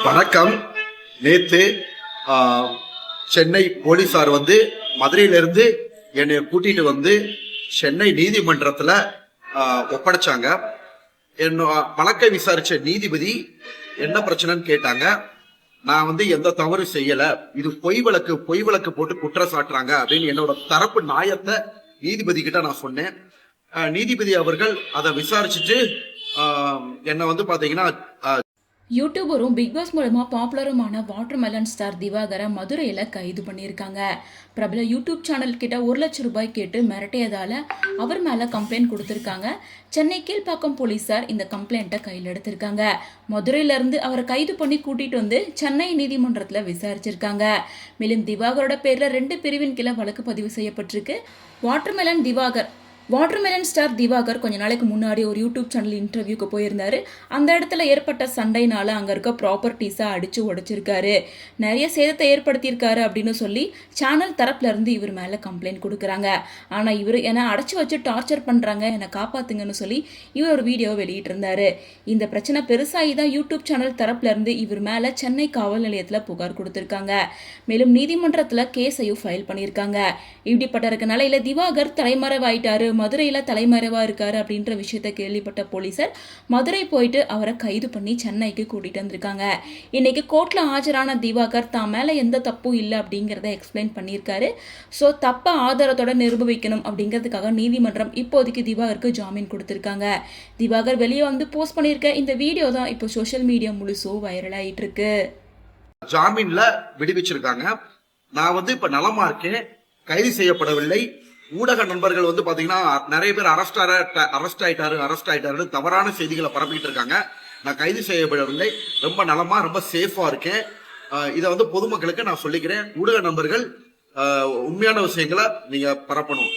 வணக்கம். நேத்து சென்னை போலீசார் மதுரையிலிருந்து என்னை கூட்டிட்டு சென்னை நீதிமன்றத்துல ஒப்படைச்சாங்க. என்ன வழக்கை விசாரிச்ச நீதிபதி என்ன பிரச்சனைன்னு கேட்டாங்க. நான் எந்த தவறு செய்யல, இது பொய் வழக்கு போட்டு குற்றம் சாட்டுறாங்க அப்படின்னு என்னோட தரப்பு நியாயத்தை நீதிபதி கிட்ட நான் சொன்னேன். நீதிபதி அவர்கள் அதை விசாரிச்சுட்டு என்ன பாத்தீங்கன்னா யூடியூபரும் பிக் பாஸ் மூலமா பாப்புலருமான வாட்டர்மெலன் ஸ்டார் திவாகரை மதுரையில் கைது பண்ணியிருக்காங்க. பிரபல யூடியூப் சேனல் கிட்ட 1 லட்சம் ரூபாய் கேட்டு மிரட்டியதால அவர் மேலே கம்ப்ளைண்ட் கொடுத்துருக்காங்க. சென்னை கீழ்ப்பாக்கம் போலீசார் இந்த கம்ப்ளைண்ட்டை கையில் எடுத்திருக்காங்க. மதுரையிலேருந்து அவரை கைது பண்ணி கூட்டிட்டு சென்னை நீதிமன்றத்தில் விசாரிச்சிருக்காங்க. மேலும் திவாகரோட பேரில் 2 பிரிவின் கீழே வழக்கு பதிவு செய்யப்பட்டிருக்கு. வாட்டர்மெலன் ஸ்டார் திவாகர் கொஞ்ச நாளைக்கு முன்னாடி ஒரு யூடியூப் சேனல் இன்டர்வியூக்கு போயிருந்தாரு. அந்த இடத்துல ஏற்பட்ட சண்டைனால அங்கே இருக்க ப்ராப்பர்ட்டிஸை அடித்து உடைச்சிருக்காரு, நிறைய சேதத்தை ஏற்படுத்தியிருக்காரு அப்படின்னு சொல்லி சேனல் தரப்புல இருந்து இவர் மேலே கம்ப்ளைண்ட் கொடுக்குறாங்க. ஆனால் இவர் என்னை அடைச்சி வச்சு டார்ச்சர் பண்ணுறாங்க, என்னை காப்பாத்துங்கன்னு சொல்லி இவர் ஒரு வீடியோவை வெளியிட்டிருந்தாரு. இந்த பிரச்சனை பெருசாகி தான் யூடியூப் சேனல் தரப்புல இருந்து இவர் மேலே சென்னை காவல் நிலையத்தில் புகார் கொடுத்துருக்காங்க. மேலும் நீதிமன்றத்தில் கேஸையும் ஃபைல் பண்ணியிருக்காங்க. இப்படிப்பட்ட இருக்க நிலையில திவாகர் தலைமறைவாயிட்டாரு, மதுரையில் தலைமறைவா இருக்காரு அப்படின்ற விஷயத்த கேள்விப்பட்ட போலீசார் மதுரை போயிட்டு அவரை கைது பண்ணி சென்னைக்கு கூட்டிட்டு வந்திருக்காங்க. இன்னைக்கு கோர்ட்ல ஆஜரான திவாகர் தான் மேல எந்த தப்பும் இல்லை அப்படிங்கிறத எக்ஸ்பிளைன் பண்ணியிருக்காரு. ஸோ தப்ப ஆதாரத்தோட நிரூபிக்கணும் அப்படிங்கிறதுக்காக நீதிமன்றம் இப்போதைக்கு திவாகருக்கு ஜாமீன் கொடுத்திருக்காங்க. திவாகர் வெளியே போஸ்ட் பண்ணியிருக்க இந்த வீடியோ தான் இப்போ சோஷியல் மீடியா முழுசும் வைரல் ஆயிட்டு இருக்கு. ஜாமீன்ல விடுவிச்சிருக்காங்க. நான் இப்ப நலமா இருக்கேன், கைது செய்யப்படவில்லை. ஊடக நண்பர்கள் பாத்தீங்கன்னா நிறைய பேர் அரெஸ்ட் ஆயிட்டாரு தவறான செய்திகளை பரப்பிட்டு இருக்காங்க. நான் கைது செய்யப்படவில்லை, ரொம்ப நலமா ரொம்ப சேஃபா இருக்கேன். இதை பொதுமக்களுக்கு நான் சொல்லிக்கிறேன். ஊடக நண்பர்கள் உண்மையான விஷயங்களை நீங்க பரப்பணும்.